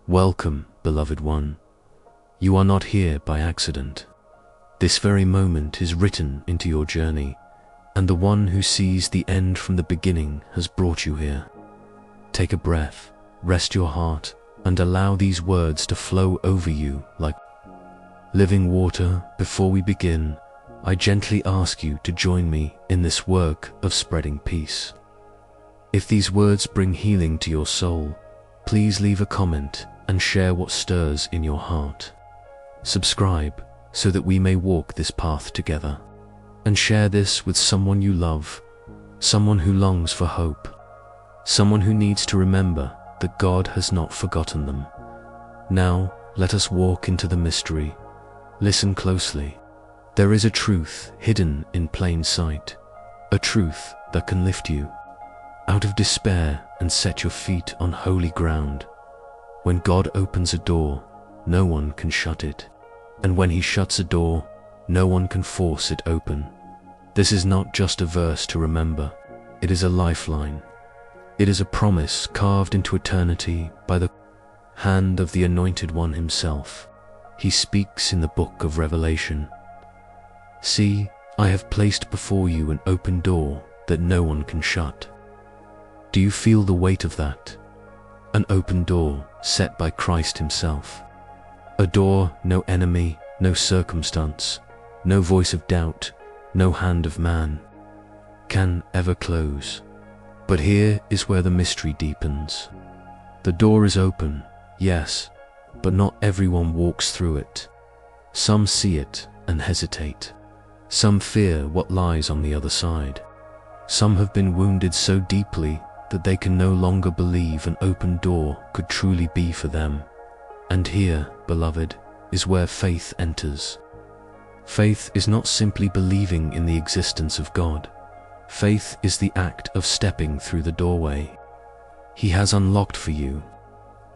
Welcome, beloved one. You are not here by accident. This very moment is written into your journey, and the one who sees the end from the beginning has brought you here. Take a breath, rest your heart, and allow these words to flow over you like living water. Before we begin, I gently ask you to join me in this work of spreading peace. If these words bring healing to your soul, please leave a comment and share what stirs in your heart. Subscribe so that we may walk this path together, and share this with someone you love, someone who longs for hope, someone who needs to remember that God has not forgotten them. Now, let us walk into the mystery. Listen closely. There is a truth hidden in plain sight, a truth that can lift you out of despair and set your feet on holy ground. When God opens a door, no one can shut it, and when He shuts a door, no one can force it open. This is not just a verse to remember, it is a lifeline. It is a promise carved into eternity by the hand of the Anointed One Himself. He speaks in the book of Revelation. See, I have placed before you an open door that no one can shut. Do you feel the weight of that? An open door set by Christ Himself. A door no enemy, no circumstance, no voice of doubt, no hand of man can ever close. But here is where the mystery deepens. The door is open, yes, but not everyone walks through it. Some see it and hesitate. Some fear what lies on the other side. Some have been wounded so deeply that they can no longer believe an open door could truly be for them. And here, beloved, is where faith enters. Faith is not simply believing in the existence of God. Faith is the act of stepping through the doorway He has unlocked for you.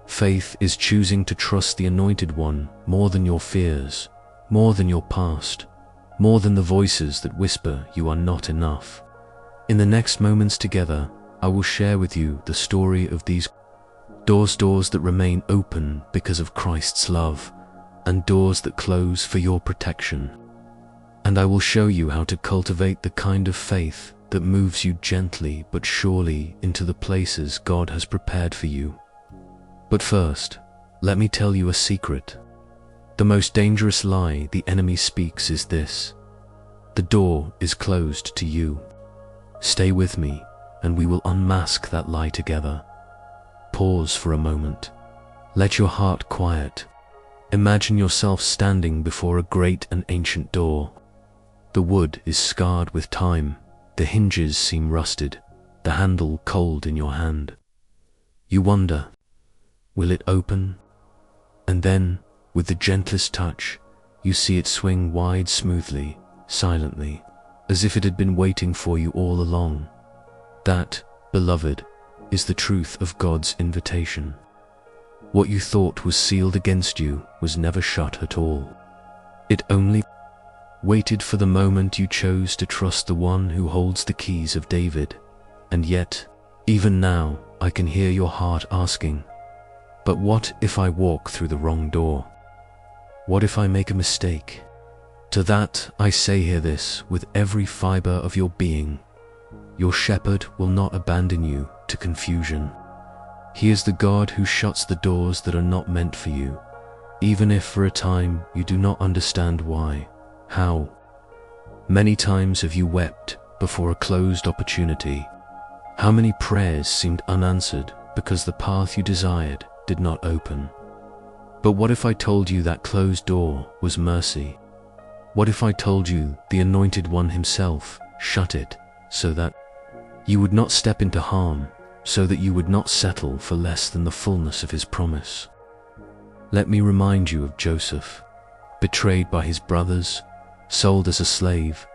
Faith is choosing to trust the Anointed One more than your fears, more than your past, more than the voices that whisper you are not enough. In the next moments together, I will share with you the story of these doors that remain open because of Christ's love, and doors that close for your protection. And I will show you how to cultivate the kind of faith that moves you gently but surely into the places God has prepared for you. But first, let me tell you a secret. The most dangerous lie the enemy speaks is this: the door is closed to you. Stay with me, and we will unmask that lie together. Pause for a moment. Let your heart quiet. Imagine yourself standing before a great and ancient door. The wood is scarred with time, the hinges seem rusted, the handle cold in your hand. You wonder, will it open? And then, with the gentlest touch, you see it swing wide smoothly, silently, as if it had been waiting for you all along. That, beloved, is the truth of God's invitation. What you thought was sealed against you was never shut at all. It only waited for the moment you chose to trust the one who holds the keys of David. And yet, even now, I can hear your heart asking, but what if I walk through the wrong door? What if I make a mistake? To that I say here this with every fiber of your being: your shepherd will not abandon you to confusion. He is the God who shuts the doors that are not meant for you, even if for a time you do not understand why. How many times have you wept before a closed opportunity? How many prayers seemed unanswered because the path you desired did not open? But what if I told you that closed door was mercy? What if I told you the Anointed One Himself shut it so that you would not step into harm, so that you would not settle for less than the fullness of His promise? Let me remind you of Joseph, betrayed by his brothers, sold as a slave,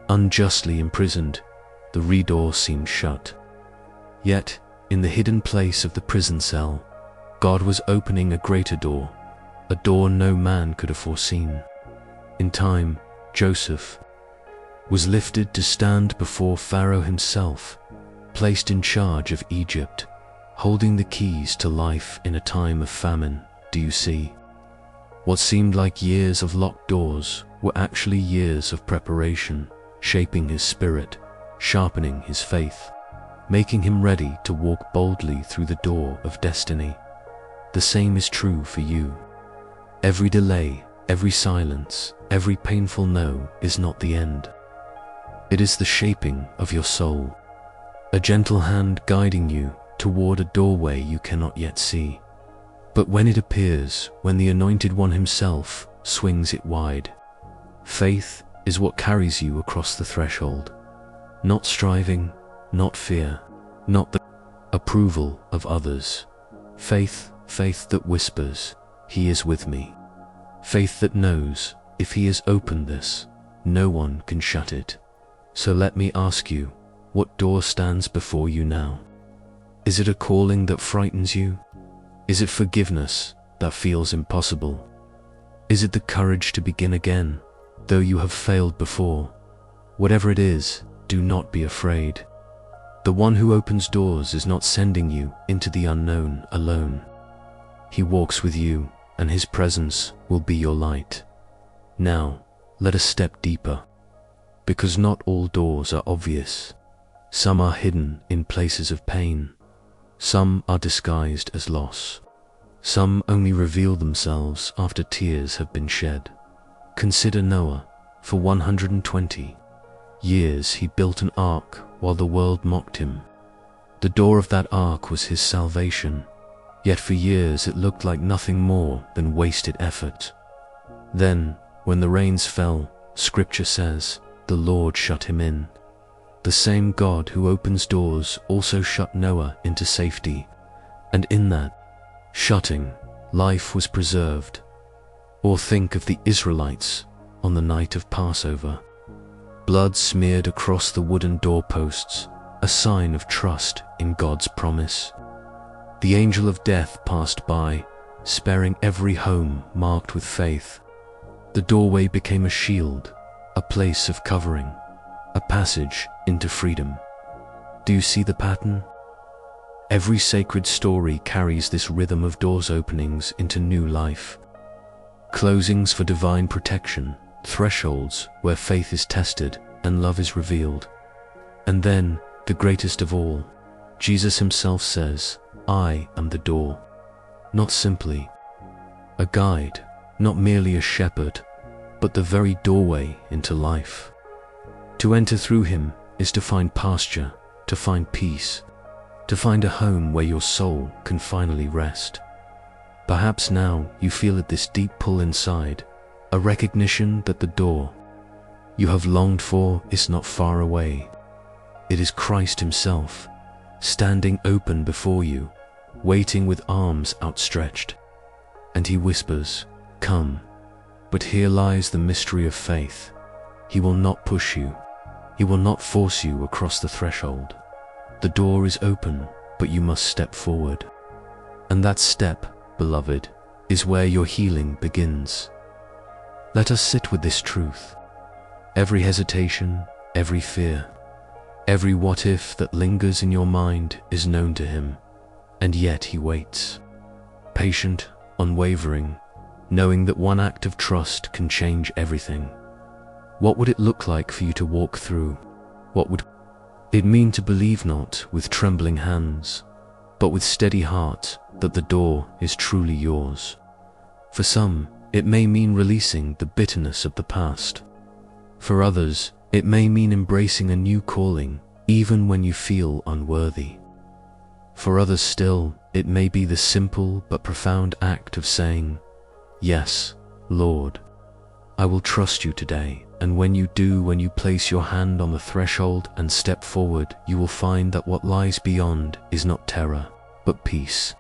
unjustly imprisoned. The door seemed shut. Yet, in the hidden place of the prison cell, God was opening a greater door, a door no man could have foreseen. In time, Joseph was lifted to stand before Pharaoh himself, placed in charge of Egypt, holding the keys to life in a time of famine. Do you see? What seemed like years of locked doors were actually years of preparation, shaping his spirit, sharpening his faith, making him ready to walk boldly through the door of destiny. The same is true for you. Every delay, every silence, every painful no is not the end. It is the shaping of your soul, a gentle hand guiding you toward a doorway you cannot yet see. But when it appears, when the Anointed One himself swings it wide, faith is what carries you across the threshold. Not striving, not fear, not the approval of others. Faith that whispers, "He is with me." Faith that knows, if he has opened this, no one can shut it. So let me ask you, what door stands before you now? Is it a calling that frightens you? Is it forgiveness that feels impossible? Is it the courage to begin again, though you have failed before? Whatever it is, do not be afraid. The one who opens doors is not sending you into the unknown alone. He walks with you, and his presence will be your light. Now, let us step deeper. Because not all doors are obvious. Some are hidden in places of pain. Some are disguised as loss. Some only reveal themselves after tears have been shed. Consider Noah. For 120 years he built an ark while the world mocked him. The door of that ark was his salvation, yet for years it looked like nothing more than wasted effort. Then, when the rains fell, Scripture says, the Lord shut him in. The same God who opens doors also shut Noah into safety, and in that shutting, life was preserved. Or think of the Israelites on the night of Passover. Blood smeared across the wooden doorposts, a sign of trust in God's promise. The angel of death passed by, sparing every home marked with faith. The doorway became a shield, a place of covering, a passage into freedom. Do you see the pattern? Every sacred story carries this rhythm of doors openings into new life. Closings for divine protection, thresholds where faith is tested and love is revealed. And then, the greatest of all, Jesus himself says, "I am the door." Not simply a guide, not merely a shepherd, but the very doorway into life. To enter through him is to find pasture, to find peace, to find a home where your soul can finally rest. Perhaps now you feel this deep pull inside, a recognition that the door you have longed for is not far away. It is Christ himself, standing open before you, waiting with arms outstretched. And he whispers, "Come." But here lies the mystery of faith. He will not push you. He will not force you across the threshold. The door is open, but you must step forward. And that step, beloved, is where your healing begins. Let us sit with this truth. Every hesitation, every fear, every what if that lingers in your mind is known to him, and yet he waits. Patient, unwavering, knowing that one act of trust can change everything. What would it look like for you to walk through? What would it mean to believe not with trembling hands, but with steady heart that the door is truly yours? For some, it may mean releasing the bitterness of the past. For others, it may mean embracing a new calling, even when you feel unworthy. For others still, it may be the simple but profound act of saying, "Yes, Lord, I will trust you today." And when you do, when you place your hand on the threshold and step forward, you will find that what lies beyond is not terror, but peace.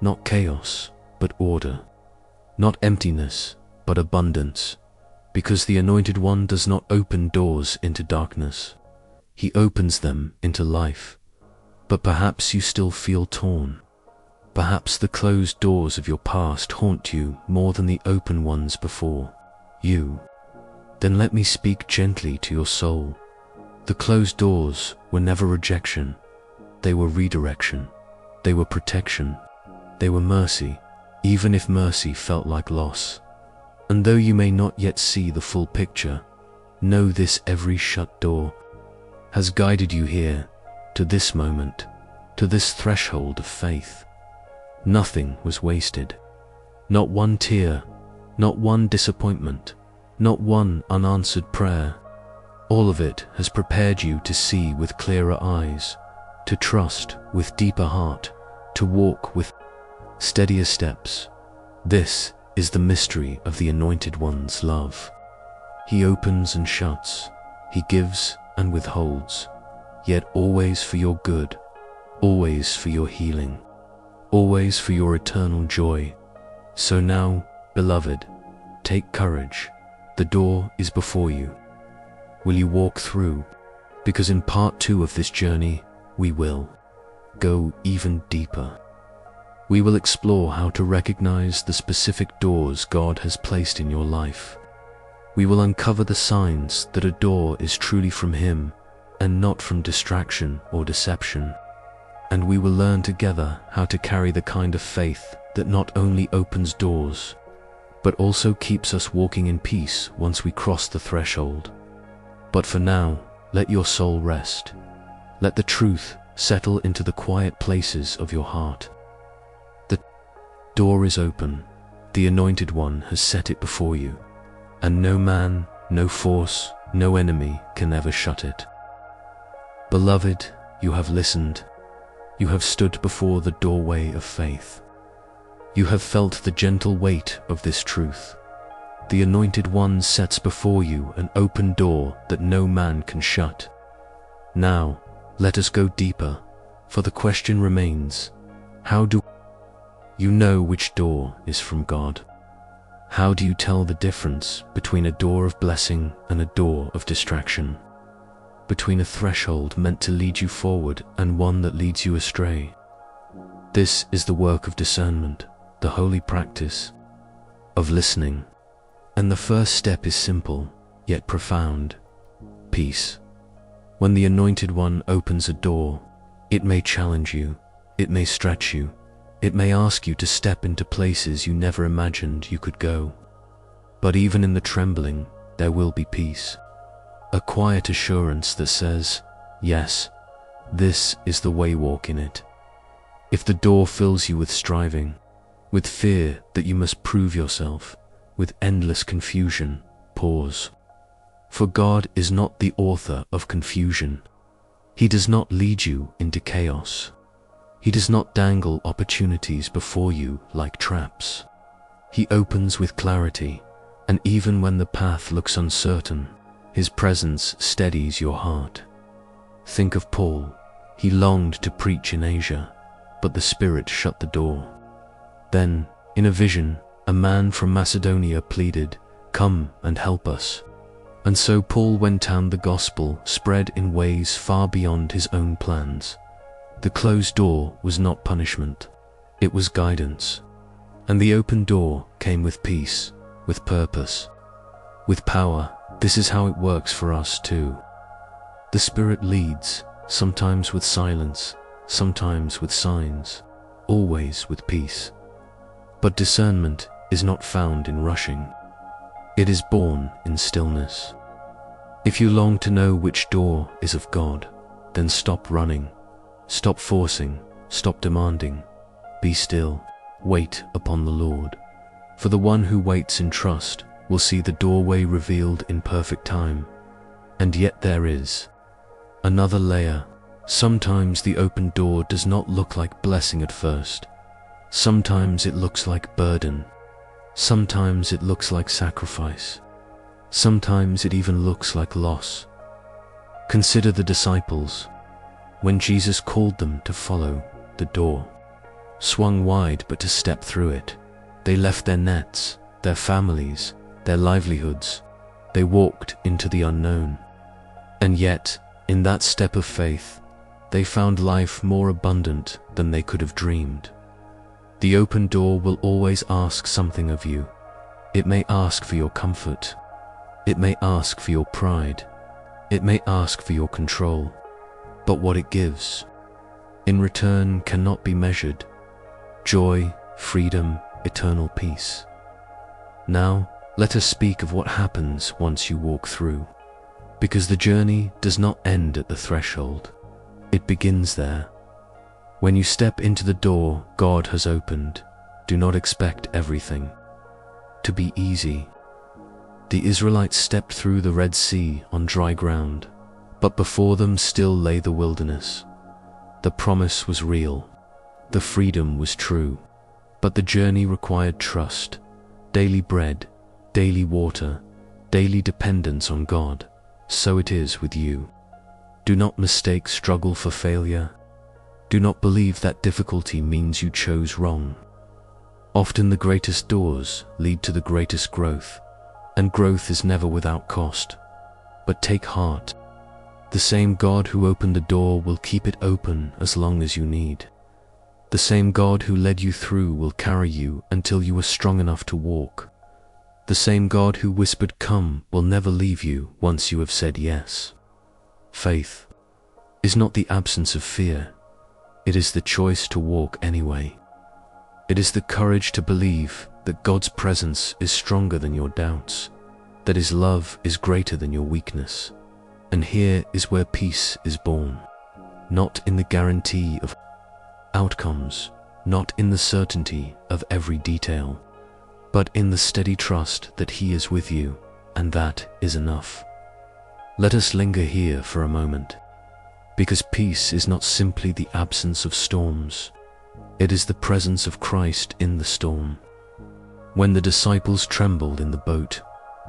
Not chaos, but order. Not emptiness, but abundance. Because the Anointed One does not open doors into darkness. He opens them into life. But perhaps you still feel torn. Perhaps the closed doors of your past haunt you more than the open ones before you. Then let me speak gently to your soul. The closed doors were never rejection. They were redirection. They were protection. They were mercy, even if mercy felt like loss. And though you may not yet see the full picture, know this: every shut door has guided you here, to this moment, to this threshold of faith. Nothing was wasted. Not one tear, not one disappointment, not one unanswered prayer. All of it has prepared you to see with clearer eyes, to trust with deeper heart, to walk with steadier steps. This is the mystery of the Anointed One's love. He opens and shuts, he gives and withholds, yet always for your good, always for your healing, always for your eternal joy. So now, beloved, take courage. The door is before you. Will you walk through? Because in part 2 of this journey, we will go even deeper. We will explore how to recognize the specific doors God has placed in your life. We will uncover the signs that a door is truly from Him and not from distraction or deception. And we will learn together how to carry the kind of faith that not only opens doors, but also keeps us walking in peace once we cross the threshold. But for now, let your soul rest. Let the truth settle into the quiet places of your heart. The door is open. The Anointed One has set it before you, and no man, no force, no enemy can ever shut it. Beloved, you have listened. You have stood before the doorway of faith. You have felt the gentle weight of this truth. The Anointed One sets before you an open door that no man can shut. Now, let us go deeper, for the question remains: how do you know which door is from God? How do you tell the difference between a door of blessing and a door of distraction? Between a threshold meant to lead you forward and one that leads you astray? This is the work of discernment, the holy practice of listening. And the first step is simple, yet profound: peace. When the Anointed One opens a door, it may challenge you, it may stretch you, it may ask you to step into places you never imagined you could go. But even in the trembling, there will be peace. A quiet assurance that says, yes, this is the way, walk in it. If the door fills you with striving, with fear that you must prove yourself, with endless confusion, pause. For God is not the author of confusion. He does not lead you into chaos. He does not dangle opportunities before you like traps. He opens with clarity, and even when the path looks uncertain, His presence steadies your heart. Think of Paul. He longed to preach in Asia, but the Spirit shut the door. Then, in a vision, a man from Macedonia pleaded, "Come and help us." And so Paul went, and the gospel spread in ways far beyond his own plans. The closed door was not punishment, it was guidance. And the open door came with peace, with purpose, with power. This is how it works for us too. The Spirit leads, sometimes with silence, sometimes with signs, always with peace. But discernment is not found in rushing. It is born in stillness. If you long to know which door is of God, then stop running, stop forcing, stop demanding. Be still, wait upon the Lord. For the one who waits in trust will see the doorway revealed in perfect time. And yet there is another layer. Sometimes the open door does not look like blessing at first. Sometimes it looks like burden. Sometimes it looks like sacrifice. Sometimes it even looks like loss. Consider the disciples. When Jesus called them to follow, the door swung wide, but to step through it, they left their nets, their families, their livelihoods. They walked into the unknown. And yet, in that step of faith, they found life more abundant than they could have dreamed. The open door will always ask something of you. It may ask for your comfort. It may ask for your pride. It may ask for your control. But what it gives in return cannot be measured: joy, freedom, eternal peace. Now, let us speak of what happens once you walk through, because the journey does not end at the threshold. It begins there. When you step into the door God has opened, do not expect everything to be easy. The Israelites stepped through the Red Sea on dry ground, but before them still lay the wilderness. The promise was real, the freedom was true, but the journey required trust, daily bread, daily water, daily dependence on God. So it is with you. Do not mistake struggle for failure. Do not believe that difficulty means you chose wrong. Often the greatest doors lead to the greatest growth, and growth is never without cost. But take heart. The same God who opened the door will keep it open as long as you need. The same God who led you through will carry you until you are strong enough to walk. The same God who whispered "Come" will never leave you once you have said yes. Faith is not the absence of fear. It is the choice to walk anyway. It is the courage to believe that God's presence is stronger than your doubts, that His love is greater than your weakness. And here is where peace is born, not in the guarantee of outcomes, not in the certainty of every detail, but in the steady trust that He is with you, and that is enough. Let us linger here for a moment, because peace is not simply the absence of storms, it is the presence of Christ in the storm. When the disciples trembled in the boat,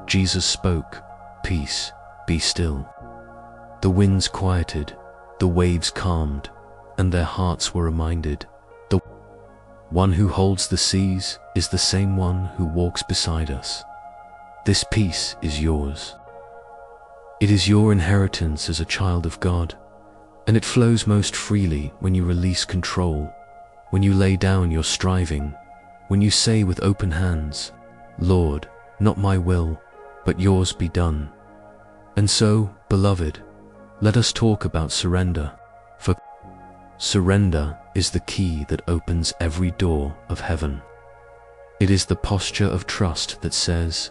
Jesus spoke, "Peace, be still." The winds quieted, the waves calmed, and their hearts were reminded, the one who holds the seas is the same one who walks beside us. This peace is yours. It is your inheritance as a child of God, and it flows most freely when you release control, when you lay down your striving, when you say with open hands, "Lord, not my will, but yours be done." And so, beloved, let us talk about surrender, for surrender is the key that opens every door of heaven. It is the posture of trust that says,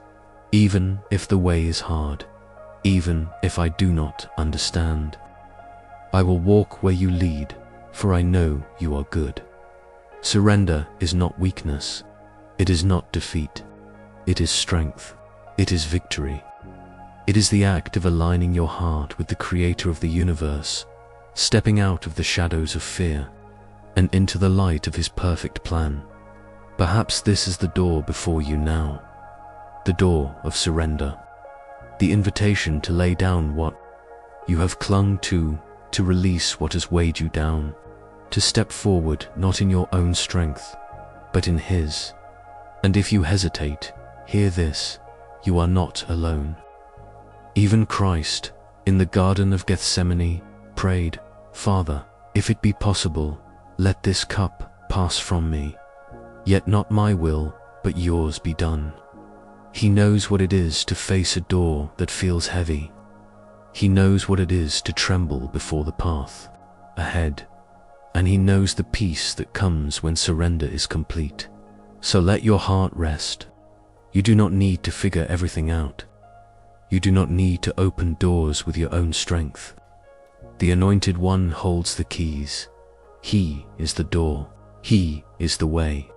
even if the way is hard, even if I do not understand, I will walk where you lead, for I know you are good. Surrender is not weakness, it is not defeat, it is strength, it is victory. It is the act of aligning your heart with the Creator of the universe, stepping out of the shadows of fear and into the light of His perfect plan. Perhaps this is the door before you now, the door of surrender, the invitation to lay down what you have clung to release what has weighed you down, to step forward not in your own strength, but in His. And if you hesitate, hear this: you are not alone. Even Christ, in the Garden of Gethsemane, prayed, "Father, if it be possible, let this cup pass from me. Yet not my will, but yours be done." He knows what it is to face a door that feels heavy. He knows what it is to tremble before the path ahead, and He knows the peace that comes when surrender is complete. So let your heart rest. You do not need to figure everything out. You do not need to open doors with your own strength. The Anointed One holds the keys. He is the door. He is the way.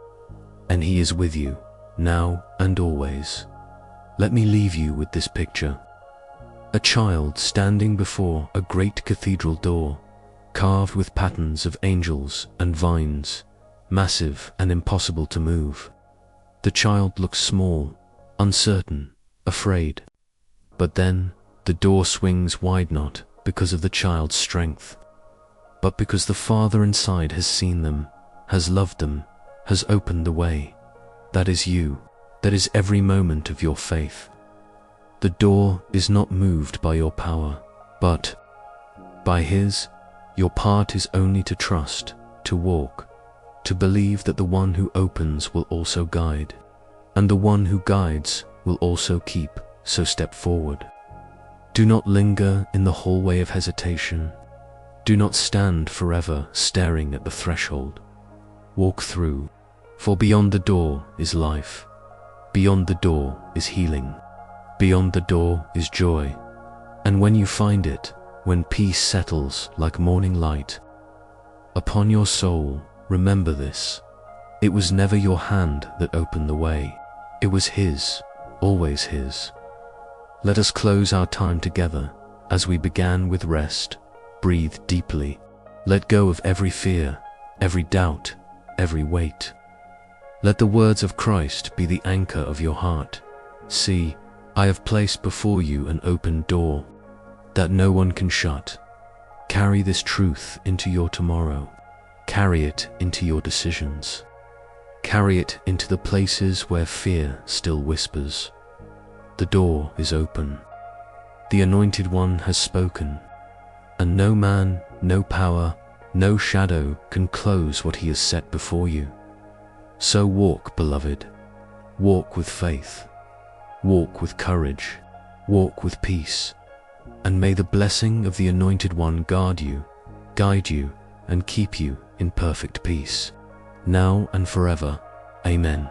And He is with you, now and always. Let me leave you with this picture. A child standing before a great cathedral door, carved with patterns of angels and vines, massive and impossible to move. The child looks small, uncertain, afraid. But then, the door swings wide not because of the child's strength, but because the Father inside has seen them, has loved them, has opened the way. That is you. That is every moment of your faith. The door is not moved by your power, but by His. Your part is only to trust, to walk, to believe that the one who opens will also guide, and the one who guides will also keep. So step forward. Do not linger in the hallway of hesitation. Do not stand forever staring at the threshold. Walk through, for beyond the door is life. Beyond the door is healing. Beyond the door is joy. And when you find it, when peace settles like morning light upon your soul, remember this: it was never your hand that opened the way. It was His, always His. Let us close our time together as we began with rest. Breathe deeply. Let go of every fear, every doubt, every weight. Let the words of Christ be the anchor of your heart. See, I have placed before you an open door that no one can shut. Carry this truth into your tomorrow. Carry it into your decisions. Carry it into the places where fear still whispers. The door is open. The Anointed One has spoken, and no man, no power, no shadow can close what He has set before you. So walk, beloved. Walk with faith. Walk with courage. Walk with peace. And may the blessing of the Anointed One guard you, guide you, and keep you in perfect peace, now and forever. Amen.